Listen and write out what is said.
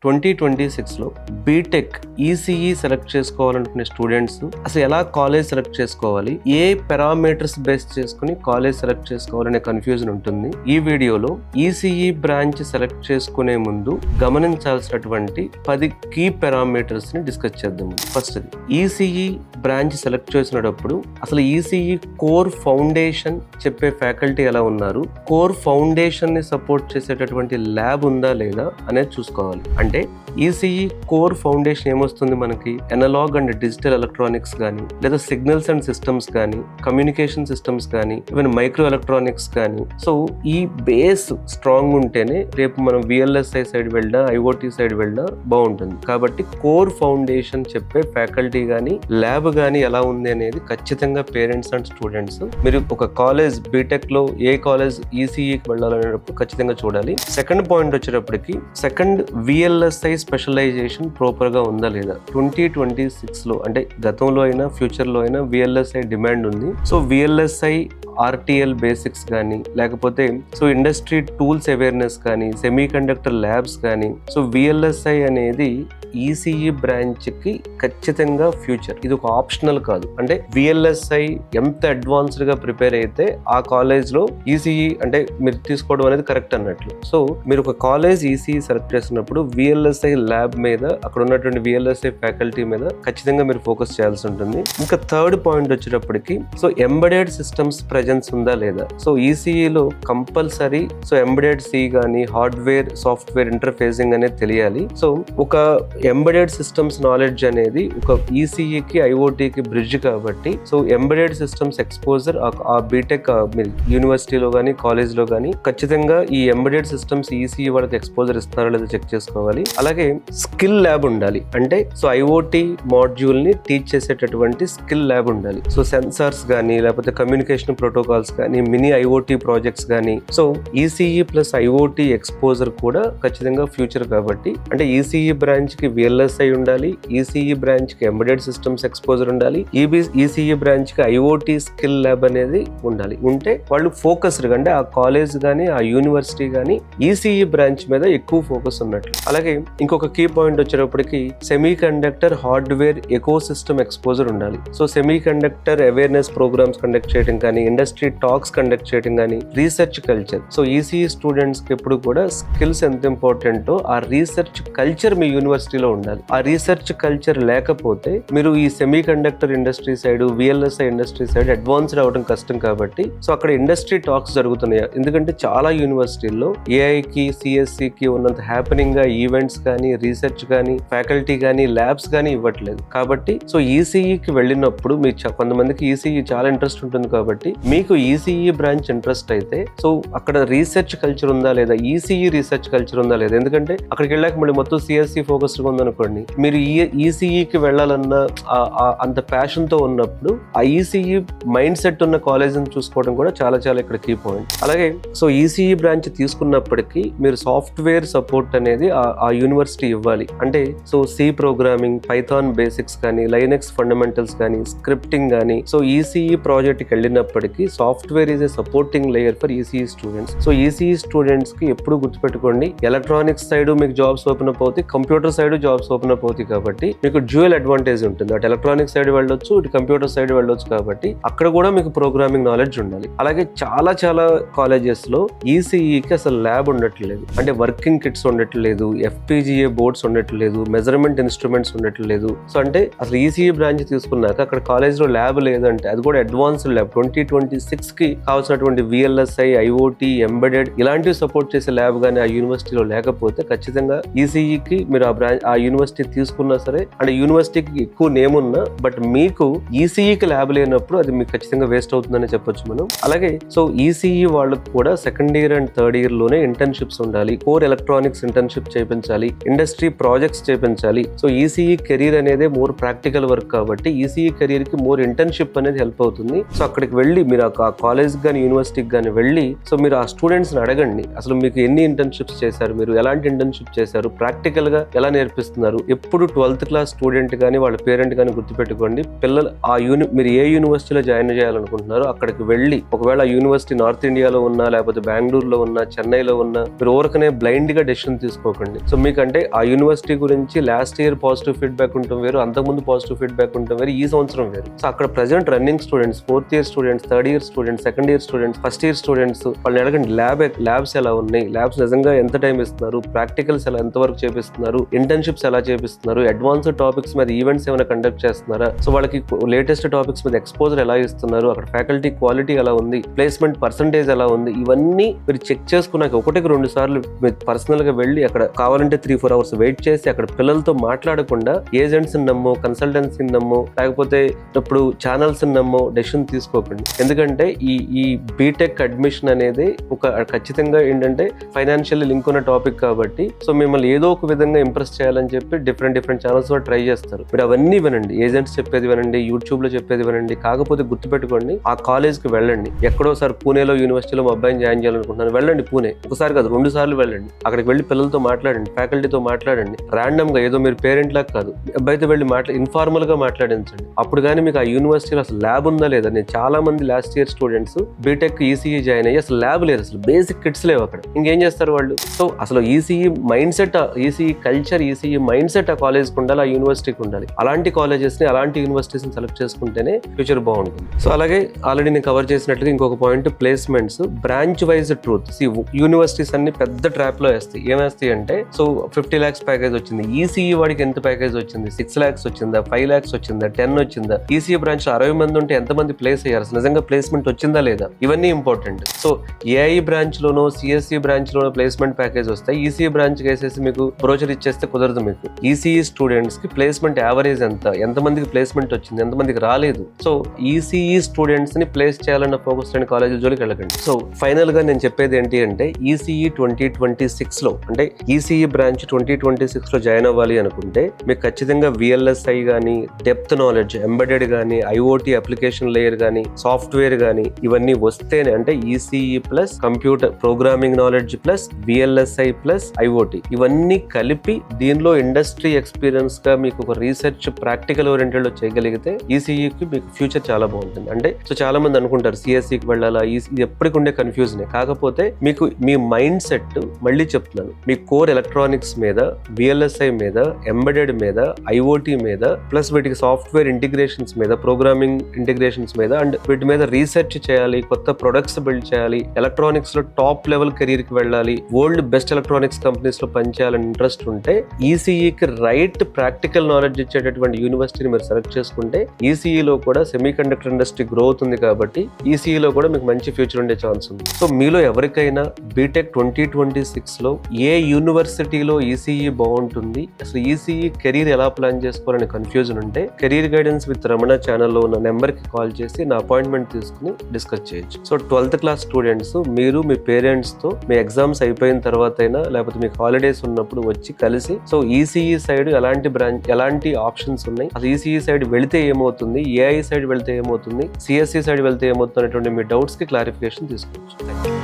2026లో BTech ECE select చేసుకోవాలనుకునే students అసలు ఎలా college select చేసుకోవాలి, ఏ పారామీటర్స్ బేస్ చేసుకుని కాలేజ్ సెలెక్ట్ చేసుకోవాలనే కన్ఫ్యూజన్ ఉంటుంది. ఈ వీడియోలో ఈసీఈ బ్రాంచ్ సెలెక్ట్ చేసుకునే ముందు గమనించాల్సినటువంటి 10 కీ పారామీటర్స్ ని డిస్కస్ చేద్దాం. ఫస్ట్ ఈసీఈ బ్రాంచ్ సెలెక్ట్ చేసినప్పుడు అసలు ఈసీఈ కోర్ ఫౌండేషన్ చెప్పే ఫ్యాకల్టీ ఎలా ఉన్నారు, కోర్ ఫౌండేషన్ ని సపోర్ట్ చేసేటటువంటి ల్యాబ్ ఉందా లేదా అనేది చూసుకోవాలి. అంటే ఈసీఈ కోర్ ఫౌండేషన్ ఏమొస్తుంది మనకి, అనలాగ్ అండ్ డిజిటల్ ఎలక్ట్రానిక్స్ కానీ, లేదా సిగ్నల్స్ అండ్ సిస్టమ్స్ కానీ, కమ్యూనికేషన్ సిస్టమ్స్ కానీ, ఈవెన్ మైక్రో ఎలక్ట్రానిక్స్ కానీ. సో ఈ బేస్ స్ట్రాంగ్ ఉంటేనే రేపు మనం విఎల్ఎస్ఐ సైడ్ వెళ్ళినా, ఐఓటీ సైడ్ వెళ్ళినా బాగుంటుంది. కాబట్టి కోర్ ఫౌండేషన్ చెప్పే ఫ్యాకల్టీ కానీ, ల్యాబ్ కానీ ఎలా ఉంది అనేది ఖచ్చితంగా పేరెంట్స్ అండ్ స్టూడెంట్స్ మీరు ఒక కాలేజ్ బీటెక్ లో ఏ కాలేజ్ ఈసీఈకి వెళ్ళాలనేటప్పుడు ఖచ్చితంగా చూడాలి. సెకండ్ పాయింట్ వచ్చేటప్పటికి సెకండ్ విఎల్ఎస్ఐ స్పెషలైజేషన్ ప్రాపర్ గా ఉందా లేదా. 2026లో అంటే గతంలో అయినా ఫ్యూచర్ లో అయినా విఎల్ఎస్ఐ డిమాండ్ ఉంది. సో విఎల్ఎస్ఐ ఆర్టీఎల్ బేసిక్స్ కానీ, లేకపోతే సో ఇండస్ట్రీ టూల్స్ అవేర్నెస్ కానీ, సెమీ కండక్టర్ ల్యాబ్స్ కానీ. సో విఎల్ఎస్ఐ అనేది ఈసీఈ బ్రాంచ్ కి ఖచ్చితంగా ఫ్యూచర్. ఇది ఒక ఆప్షనల్ కాదు. అంటే విఎల్ఎస్ఐ ఎంత అడ్వాన్స్డ్ గా ప్రిపేర్ అయితే ఆ కాలేజ్ లో ఈసీఈ అంటే మీరు తీసుకోవడం అనేది కరెక్ట్ అన్నట్లు. సో మీరు ఒక కాలేజ్ ఈసీఈ సెలెక్ట్ చేసినప్పుడు విఎల్ఎస్ఐ ల్యాబ్ మీద, అక్కడ ఉన్నటువంటి విఎల్ఎస్ఐ ఫ్యాకల్టీ మీద ఖచ్చితంగా మీరు ఫోకస్ చేయాల్సి ఉంటుంది. ఇంకా థర్డ్ పాయింట్ వచ్చేటప్పటికి సో ఎంబెడెడ్ సిస్టమ్స్ ప్రెజెన్స్ ఉందా లేదా. సో ఈసీఈలో కంపల్సరీ సో ఎంబెడెడ్ సి కానీ, హార్డ్వేర్ సాఫ్ట్వేర్ ఇంటర్ఫేసింగ్ అనేది తెలియాలి. సో ఒక ఎంబెడెడ్ సిస్టమ్స్ నాలెడ్జ్ అనేది ఒక ఈసీఈకి ఐఓటీకి బ్రిడ్జ్ కాబట్టి సో ఎంబెడెడ్ సిస్టమ్స్ ఎక్స్పోజర్ ఆ బీటెక్ యూనివర్సిటీలో కానీ కాలేజ్లో కానీ ఖచ్చితంగా ఈ ఎంబెడెడ్ సిస్టమ్స్ ఈసీఈ వాళ్ళకి ఎక్స్పోజర్ ఇస్తున్నారో లేదో చెక్ చేసుకోవాలి. అలాగే స్కిల్ ల్యాబ్ ఉండాలి. అంటే సో ఐఓటీ మాడ్యూల్ ని టీచ్ చేసేటటువంటి స్కిల్ ల్యాబ్ ఉండాలి. సో సెన్సార్స్ కానీ, లేకపోతే కమ్యూనికేషన్ ప్రోటోకాల్స్ కానీ, మినీ ఐఓటీ ప్రాజెక్ట్స్ కానీ. So ECE plus IoT exposure కూడా ఖచ్చితంగా ఫ్యూచర్ కాబట్టి అంటే ఈసీఈ బ్రాంచ్ కి విఎల్ఎస్ఐ ఉండాలి, ఈసీఈ బ్రాంచ్ కి ఎంబెడెడ్ సిస్టమ్స్ ఎక్స్పోజర్ ఉండాలి, ఈసీఈ బ్రాంచ్ కి ఐఓటీ స్కిల్ ల్యాబ్ అనేది ఉండాలి. ఉంటే వాళ్ళు ఫోకస్డ్ అంటే ఆ కాలేజ్ కానీ, ఆ యూనివర్సిటీ కానీ ఈసీఈ బ్రాంచ్ మీద ఎక్కువ ఫోకస్ ఉన్నట్లు. అలాగే ఇంకొక కీ పాయింట్ వచ్చేటప్పటికి semiconductor hardware ecosystem exposure ఉండాలి. So semiconductor awareness programs conduct చేయడం కానీ, ఇండస్ట్రీ టాక్స్ కండక్ట్ చేయడం కానీ, research culture. So ECE students కి ఎప్పుడు కూడా స్కిల్స్ ఎంత ఇంపార్టెంటో ఆ రీసెర్చ్ కల్చర్ మీ యూనివర్సిటీలో ఉండాలి. ఆ రీసెర్చ్ కల్చర్ లేకపోతే మీరు ఈ semi conductor industry side, VLSI industry side advanced అవడం కష్టం. కాబట్టి సో అక్కడ ఇండస్ట్రీ టాక్స్ జరుగుతున్నాయి. ఎందుకంటే చాలా యూనివర్సిటీల్లో ఏఐకి, సిఎస్సికి ఉన్నంత హ్యాపెనింగ్ గా ఈవెంట్స్ కానీ, రీసెర్చ్ కానీ, ఫ్యాకల్టీ కానీ, ల్యాబ్స్ కానీ ఇవ్వట్లేదు. కాబట్టి సో ఈసీఈకి వెళ్ళినప్పుడు మీ కొంతమందికి ఈసీఈ చాలా ఇంట్రెస్ట్ ఉంటుంది. కాబట్టి మీకు ఈసీఈ బ్రాంచ్ ఇంట్రెస్ట్ అయితే సో అక్కడ రీసెర్చ్ కల్చర్ ఉందా లేదా, ఈసీఈ రీసెర్చ్ కల్చర్ ఉందా లేదా. ఎందుకంటే అక్కడికి వెళ్ళాక మళ్ళీ మొత్తం సిఎస్సి ఫోకస్డ్ గా ఉందనుకోండి, మీరు ఈసీఈకి వెళ్ళాలన్న అంత ప్యాషన్ తో ఉన్నప్పుడు ఆ ఈసీఈ మైండ్ సెట్ ఉన్న కాలేజ్ చూసుకోవడం కూడా చాలా చాలా ఇక్కడ కీ పాయింట్. అలాగే సో ఈసీఈ బ్రాంచ్ తీసుకున్నప్పటికీ మీరు సాఫ్ట్వేర్ సపోర్ట్ అనేది ఆ యూనివర్సిటీ ఇవ్వాలి. అంటే so C programming, Python basics కానీ, లైనెక్స్ ఫండమెంటల్స్ కానీ, స్క్రిప్టింగ్ కానీ. సో ఈసీఈ ప్రాజెక్ట్ కి వెళ్ళినప్పటికీ software is a supporting layer for ECE students. So ECE students కి ఎప్పుడు గుర్తుపెట్టుకోండి, ఎలక్ట్రానిక్స్ సైడ్ మీకు జాబ్స్ ఓపెన్ అప్ అవుతాయి, computer side jobs open up అవుతాయి. కాబట్టి మీకు డ్యూయల్ అడ్వాంటేజ్ ఉంటుంది. అటు ఎలక్ట్రానిక్ సైడ్ వెళ్ళొచ్చు, ఇటు కంప్యూటర్ సైడ్ వెళ్ళొచ్చు. కాబట్టి అక్కడ కూడా మీకు ప్రోగ్రామింగ్ నాలెడ్జ్ ఉండాలి. అలాగే చాలా చాలా కాలేజెస్ లో ఈసీఈకి అసలు ల్యాబ్ ఉండట్లేదు. అంటే వర్కింగ్ కిట్స్ ఉండట్లేదు, ఎఫ్పిజిఏ బోర్డ్స్ ఉండట్లేదు, మెజర్మెంట్ ఇన్స్ట్రుమెంట్స్ ఉండట్లేదు. సో అంటే అసలు ఈసీఈ బ్రాంచ్ తీసుకున్నాక అక్కడ కాలేజ్ లో ల్యాబ్ లేదంటే అది కూడా అడ్వాన్స్డ్ ల్యాబ్ 2026 కి కావాల్సినటువంటి విఎల్ఎస్ఐ, ఐఓటీ, ఎంబెడెడ్ ఇలాంటివి సపోర్ట్ చేసే ల్యాబ్ కానీ ఆ యూనివర్సిటీలో లేకపోతే ఖచ్చితంగా ఈసీఈకి మీరు ఆ యూనివర్సిటీ తీసుకున్నా సరే, అంటే యూనివర్సిటీకి ఎక్కువ నేమ్ ఉన్నా బట్ మీకు ఈసీఈకి ల్యాబ్ లేనప్పుడు అది మీకు ఖచ్చితంగా వేస్ట్ అవుతుందని చెప్పొచ్చు మనం. అలాగే సో ఈసీఈ వాళ్ళకు కూడా second year and third year లోనే ఇంటర్న్షిప్స్ ఉండాలి, కోర్ ఎలక్ట్రానిక్స్ ఇంటర్న్షిప్ చేయించాలి, ఇండస్ట్రీ ప్రాజెక్ట్స్ చేయించాలి. సో ఈసీఈ కెరీర్ అనేది మోర్ ప్రాక్టికల్ వర్క్ కాబట్టి ఈసీఈ కెరీర్ కి మోర్ ఇంటర్న్షిప్ అనేది హెల్ప్ అవుతుంది. సో అక్కడికి వెళ్ళి మీరు ఆ కాలేజ్ కానీ యూనివర్సిటీకి కానీ వెళ్ళి సో మీరు ఆ స్టూడెంట్స్ ని అడగండి, అసలు మీకు ఎన్ని ఇంటర్న్షిప్స్ చేశారు, మీరు ఎలాంటి ఇంటర్న్షిప్ చేశారు, ప్రాక్టికల్ గా ఎలా నేర్పిస్తున్నారు. ఎప్పుడు 12th క్లాస్ స్టూడెంట్ కానీ వాళ్ళ పేరెంట్ కానీ గుర్తుపెట్టుకోండి, పిల్లలు మీరు ఏ యూనివర్సిటీలో జాయిన్ చేయాలనుకుంటున్నారో అక్కడికి వెళ్ళి, ఒకవేళ ఆ యూనివర్సిటీ నార్త్ ఇండియాలో ఉన్నా లేకపోతే బెంగళూరులో ఉన్నా చెన్నైలో ఉన్నా, మీరు ఊరకనే బ్లైండ్ గా డెసిషన్ తీసుకోకండి. సో మీకంటే ఆ యూనివర్సిటీ గురించి లాస్ట్ ఇయర్ పాజిటివ్ ఫీడ్బ్యాక్ ఉంటుంది వేరు, అంతకుముందు పాజిటివ్ ఫీడ్బ్యాక్ ఉంటుంది వేరు, ఈ సంవత్సరం వేరు. సో అక్కడ present running students, 4th year students, 3rd year students, 2nd year students, 1st year students, వాళ్ళని అడగండి ల్యాబ్స్ ఎలా ఉన్నాయి, ల్యాబ్స్ నిజంగా ఎంత టైం ఇస్తున్నారు, ప్రాక్టికల్స్ ఎలా ఎంతవరకు చేపిస్తున్నారు, ఇంటర్న్షిప్స్ ఎలా చేపిస్తున్నారు, అడ్వాన్స్డ్ టాపిక్స్ మీద ఈవెంట్స్ ఏమైనా కండక్ట్ చేస్తున్నారా, సో వాళ్ళకి లేటెస్ట్ టాపిక్స్ మీద ఎక్స్పోజర్ ఎలా ఇస్తున్నారు, అక్కడ ఫ్యాకల్టీ క్వాలిటీ ఎలా ఉంది, ప్లేస్మెంట్ పర్సంటేజ్ ఎలా ఉంది, ఇవన్నీ మీరు చెక్ చేసుకున్నాక 1-2 సార్లు మీరు పర్సనల్ గా వెళ్ళి అక్కడ కావాలంటే 3-4 అవర్స్ వెయిట్ చేసి అక్కడ పిల్లలతో మాట్లాడకుండా ఏజెంట్స్ నమ్మో, కన్సల్టెన్సీని నమ్మో, లేకపోతే ఇప్పుడు ఛానల్స్ నమ్మో డెసిషన్ తీసుకోకండి. ఎందుకంటే ఈ బీటెక్ అడ్మిషన్ అనేది ఒక ఖచ్చితంగా ఏంటంటే ఫైనాన్షియల్ లింక్ ఉన్న టాపిక్ కాబట్టి సో మిమ్మల్ని ఏదో ఒక విధంగా ఇంప్రెస్ చేయాలని చెప్పి డిఫరెంట్ ఛానల్స్ లో ట్రై చేస్తారు. మీరు అవన్నీ వినండి, ఏజెంట్స్ చెప్పేది వినండి, యూట్యూబ్ లో చెప్పేది వినండి. కాకపోతే గుర్తుపెట్టుకోండి, ఆ కాలేజ్ కి వెళ్ళండి. ఎక్కడోసారి పూణేలో యూనివర్సిటీలో మా అబ్బాయిని జాయిన్ చేయాలనుకుంటున్నాను, వెళ్ళండి పూణే, ఒకసారి కాదు 2 సార్లు వెళ్ళండి. అక్కడికి వెళ్ళి పిల్లలతో మాట్లాడండి, ఫ్యాకల్టీతో మాట్లాడండి. ర్యాండమ్ గా ఏదో మీరు పేరెంట్ లాగా కాదు, అబ్బాయితో వెళ్ళి ఇన్ఫార్మల్ గా మాట్లాడించండి. అప్పుడు కానీ మీకు ఆ యూనివర్సిటీలో అసలు ల్యాబ్ ఉందా లేదా. నేను చాలా మంది last year students BTech ECE join అయ్యి అసలు ల్యాబ్ లేదు, అసలు బేసిక్ కిట్స్ లేవు అక్కడ. ఇంకేం చేస్తారు వాళ్ళు. సో అసలు ECE mind set, ECE culture, ECE mind set ఆ కాలేజ్కి ఉండాలి, ఆ యూనివర్సిటీకి ఉండాలి. అలాంటి కాలేజెస్ ని, అలాంటి యూనివర్సిటీస్ ని సెలెక్ట్ చేసుకుంటేనే ఫ్యూచర్ బాగుంటుంది. సో అలాగే ఆల్రెడీ నేను కవర్ చేసినట్లుగా ఇంకొక point, placements branch wise truth. Universities అన్ని పెద్ద ట్రాప్ లో వేస్తాయి. ఏమేస్తాయి అంటే సో 50 lakhs ప్యాకేజ్ వచ్చింది, ఈసీఈ వాడికి ఎంత ప్యాకేజ్ వచ్చింది, 6 lakhs వచ్చిందా, 5 lakhs వచ్చిందా, 10 వచ్చిందా, ఈసీఈ బ్రాంచ్ 60 మంది ఉంటే ఎంతమంది ప్లేస్ అయ్యారు, నిజంగా ప్లేస్మెంట్ వచ్చిందా లేదా, ఇవన్నీ ఇంపార్టెంట్. సో ఏఐ బ్రాంచ్ లోనో సిఎస్సి బ్రాంచ్ లోనో ప్లేస్మెంట్ ప్యాకేజ్ వస్తాయి. ఈసీఈ బ్రాంచ్ వేసేసి మీకు బ్రోచర్ ఇచ్చేస్తే కుదరదు. మీకు ఈసీఈ స్టూడెంట్స్ కి ప్లేస్మెంట్ యావరేజ్ ఎంతమందికి ప్లేస్మెంట్ వచ్చింది, ఎంతమందికి రాలేదు. సో ఈసీఈ స్టూడెంట్స్ ని ప్లేస్ చేయాలన్న ఫోకస్ లేని కాలేజీల జోలికి వెళ్ళకండి. సో ఫైనల్ గా నేను చెప్పేది ఏంటి అంటే ఈసీఈ 2026 లో, అంటే ఈసీఈ బ్రాంచ్ 2026 లో జాయిన్ అవ్వాలి అనుకుంటే మీకు ఖచ్చితంగా విఎల్ఎస్ఐ కానీ, డెప్త్ నాలెడ్జ్, ఎంబెడెడ్ కానీ, ఐఓటీ అప్లికేషన్ లేయర్ కానీ, సాఫ్ట్వేర్ కానీ, ఇవన్నీ వస్తేనే, అంటే ECE plus computer programming knowledge plus VLSI plus IoT ఇవన్నీ కలిపి దీనిలో ఇండస్ట్రీ ఎక్స్పీరియన్స్ గా మీకు ఒక రీసెర్చ్ ప్రాక్టికల్ ఓరియంటెడ్ లో చేయగలిగితే ఈసీఈకి మీకు ఫ్యూచర్ చాలా బాగుంటుంది. అంటే సో చాలా మంది అనుకుంటారు సిఎస్సికి వెళ్ళాలా, ఇది ఎప్పటికి ఉండే కన్ఫ్యూజన్. కాకపోతే మీకు మీ మైండ్ సెట్, మళ్ళీ చెప్తున్నాను, మీ కోర్ ఎలక్ట్రానిక్స్ మీద, విఎల్ఎస్ఐ మీద, ఎంబెడెడ్ మీద, ఐఓటీ మీద, ప్లస్ వీటికి సాఫ్ట్వేర్ ఇంటిగ్రేషన్స్ మీద, ప్రోగ్రామింగ్ ఇంటిగ్రేషన్స్ మీద, అండ్ వీటి మీద రీసెర్చ్ చేయాలి, కొత్త ప్రొడక్ట్స్ బిల్డ్ చేయాలి, ఎలక్ట్రానిక్స్ లో టాప్ లెవెల్ కెరీర్ కి వెళ్ళాలి, వరల్డ్ బెస్ట్ ఎలక్ట్రానిక్స్ కంపెనీస్ లో పనిచేయాలని ఇంట్రెస్ట్ ఉంటే ఈసీఈకి రైట్ ప్రాక్టికల్ నాలెడ్జ్ ఇచ్చేటటువంటి యూనివర్సిటీని మీరు సెలెక్ట్ చేసుకుంటే ఈసీఈలో కూడా సెమీ కండక్టర్ ఇండస్ట్రీ గ్రోత్ ఉంది కాబట్టి ఈసీఈలో కూడా మీకు మంచి ఫ్యూచర్ ఉండే ఛాన్స్ ఉంది. సో మీలో ఎవరికైనా బీటెక్ 2026 లో ఏ యూనివర్సిటీలో ఈసీఈ బాగుంటుంది, అసలు ఈసీఈ కెరీర్ ఎలా ప్లాన్ చేసుకోవాలని కన్ఫ్యూజన్ ఉంటే కెరీర్ గైడెన్స్ విత్ రమణ ఛానల్లో ఉన్న నెంబర్ కి కాల్ చేసి నా అపాయింట్మెంట్ తీసుకుని డిస్కస్ చేయొచ్చు. సో 12th క్లాస్ స్టూడెంట్స్ మీరు మీ పేరెంట్స్ తో మీ ఎగ్జామ్స్ అయిపోయిన తర్వాత అయినా లేకపోతే మీకు హాలిడేస్ ఉన్నప్పుడు వచ్చి కలిసి సో ఈసీఈ సైడ్ ఎలాంటి బ్రాంచ్, ఎలాంటి ఆప్షన్స్ ఉన్నాయి, అసలు ఈసీఈ సైడ్ వెళితే ఏమవుతుంది, ఏఐ సైడ్ వెళ్తే ఏమవుతుంది, సిఎస్సి సైడ్ వెళ్తే ఏమవుతుంది అనేటువంటి మీ డౌట్స్ కి క్లారిఫికేషన్ తీసుకోవచ్చు.